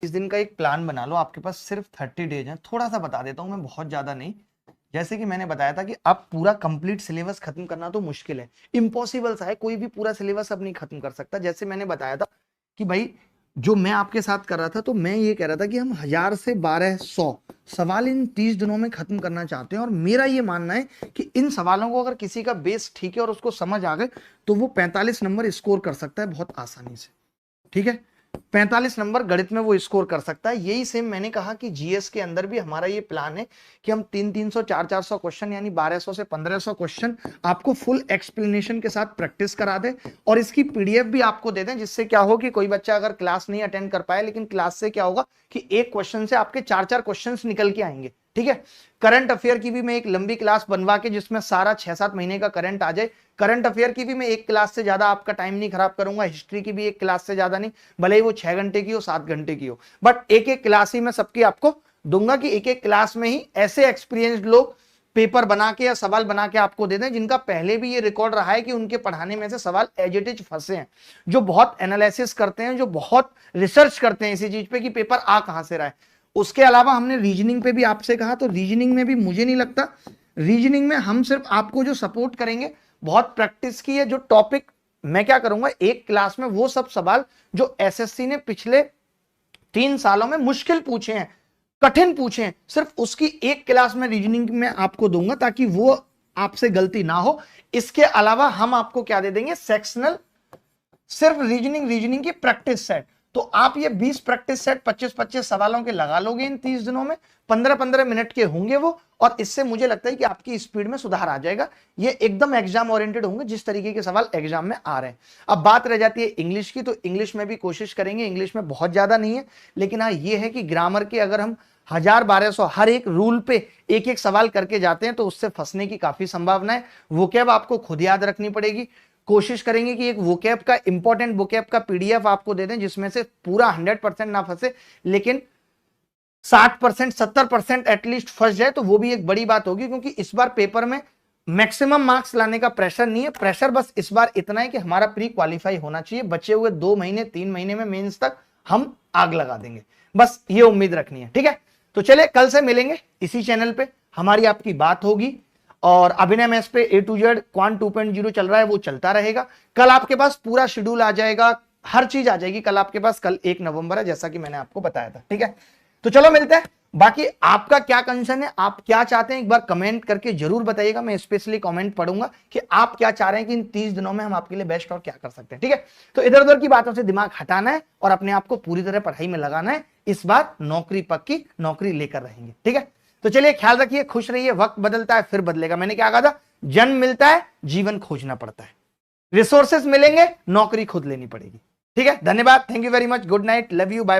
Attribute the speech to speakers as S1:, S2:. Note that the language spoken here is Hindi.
S1: इस दिन का एक प्लान बना लो, आपके पास सिर्फ 30 डेज हैं। थोड़ा सा बता देता हूं मैं, बहुत ज्यादा नहीं। जैसे कि मैंने बताया था कि अब पूरा कंप्लीट सिलेबस खत्म करना तो मुश्किल है, इम्पॉसिबल सा है, कोई भी पूरा सिलेबस अब नहीं खत्म कर सकता। जैसे मैंने बताया था कि भाई जो मैं आपके साथ कर रहा था, तो मैं ये कह रहा था कि हम 1000 से 1200 सवाल इन 30 दिनों में खत्म करना चाहते हैं। और मेरा ये मानना है कि इन सवालों को अगर किसी का बेस ठीक है और उसको समझ आ गए तो वो 45 नंबर स्कोर कर सकता है बहुत आसानी से। ठीक है, 45 नंबर गणित में वो स्कोर कर सकता है। यही सेम मैंने कहा कि जीएस के अंदर भी हमारा ये प्लान है कि हम 300 400 क्वेश्चन यानी 1200 से 1500 क्वेश्चन आपको फुल एक्सप्लेनेशन के साथ प्रैक्टिस करा दें और इसकी पीडीएफ भी आपको दे दें, जिससे क्या हो कि कोई बच्चा अगर क्लास नहीं अटेंड कर पाए, लेकिन क्लास से क्या होगा कि एक क्वेश्चन से आपके 4-4 क्वेश्चन निकल के आएंगे। ठीक है, करंट अफेयर की भी मैं एक लंबी क्लास बनवा के जिसमें सारा 6-7 महीने का करंट आ जाए। करंट अफेयर की भी मैं एक क्लास से ज्यादा आपका टाइम नहीं खराब करूंगा, हिस्ट्री की भी एक क्लास से ज्यादा नहीं, भले ही वो 6 घंटे की हो 7 घंटे की हो, बट एक एक क्लास ही मैं सबकी आपको दूंगा कि एक एक क्लास में ही ऐसे एक्सपीरियंस्ड लोग पेपर बना के या सवाल बना के आपको दे दें जिनका पहले भी ये रिकॉर्ड रहा है कि उनके पढ़ाने में से सवाल एज इट इज फंसे हैं, जो बहुत एनालिसिस करते हैं, जो बहुत रिसर्च करते हैं इसी चीज पे कि पेपर आ कहां से रहा है। उसके अलावा हमने रीजनिंग पे भी आपसे कहा, तो रीजनिंग में भी मुझे नहीं लगता, रीजनिंग में हम सिर्फ आपको जो सपोर्ट करेंगे, बहुत प्रैक्टिस की है जो टॉपिक मैं क्या करूंगा एक क्लास में वो सब सवाल जो एसएससी ने पिछले 3 सालों में मुश्किल पूछे हैं, कठिन पूछे हैं, सिर्फ उसकी एक क्लास में रीजनिंग में आपको दूंगा ताकि वो आपसे गलती ना हो। इसके अलावा हम आपको क्या दे देंगे, सेक्शनल सिर्फ रीजनिंग की प्रैक्टिस सेट। तो आप ये 20 प्रैक्टिस सेट 25-25 सवालों के लगा लोगे इन 30 दिनों में, 15-15 मिनट के होंगे वो, और इससे मुझे लगता है कि आपकी स्पीड में सुधार आ जाएगा। ये एकदम एग्जाम ओरिएंटेड होंगे जिस तरीके के सवाल एग्जाम में आ रहे हैं। अब बात रह जाती है इंग्लिश की, तो इंग्लिश में भी कोशिश करेंगे, इंग्लिश में बहुत ज्यादा नहीं है, लेकिन हाँ ये है कि ग्रामर के अगर हम 1000-1200 हर एक रूल पे एक एक सवाल करके जाते हैं तो उससे फंसने की काफी संभावना है। वोकैब आपको खुद याद रखनी पड़ेगी। कोशिश करेंगे कि एक वोकैब का इंपॉर्टेंट वोकैब का पीडीएफ आपको दे दें जिसमें से पूरा 100% ना फंसे, लेकिन 60% 70% एटलीस्ट फंस जाए, तो वो भी एक बड़ी बात होगी। क्योंकि इस बार पेपर में मैक्सिमम मार्क्स लाने का प्रेशर नहीं है, प्रेशर बस इस बार इतना है कि हमारा प्री क्वालिफाई होना चाहिए। बचे हुए 2 महीने 3 महीने में मेंस तक हम आग लगा देंगे, बस ये उम्मीद रखनी है। ठीक है, तो चले कल से मिलेंगे इसी चैनल पे, हमारी आपकी बात होगी। और अभिनय मैथ्स पे A to Z क्वांट 2.0 चल रहा है, वो चलता रहेगा। कल आपके पास पूरा शेड्यूल आ जाएगा, हर चीज आ जाएगी कल आपके पास। कल 1 नवंबर है जैसा कि मैंने आपको बताया था। ठीक है, तो चलो मिलते हैं। बाकी आपका क्या कंसर्न है, आप क्या चाहते हैं, एक बार कमेंट करके जरूर बताइएगा। मैं स्पेशली कमेंट पढ़ूंगा कि आप क्या चाह रहे हैं कि इन 30 दिनों में हम आपके लिए बेस्ट और क्या कर सकते हैं। ठीक है, तो इधर उधर की बातों से दिमाग हटाना है और अपने आप को पूरी तरह पढ़ाई में लगाना है। इस बार नौकरी पक्की, नौकरी लेकर रहेंगे। ठीक है, तो चलिए ख्याल रखिए, खुश रहिए। वक्त बदलता है फिर बदलेगा, मैंने क्या कहा था, जन्म मिलता है जीवन खोजना पड़ता है, रिसोर्सेस मिलेंगे नौकरी खुद लेनी पड़ेगी। ठीक है, धन्यवाद, thank you very much, good night, love you, bye.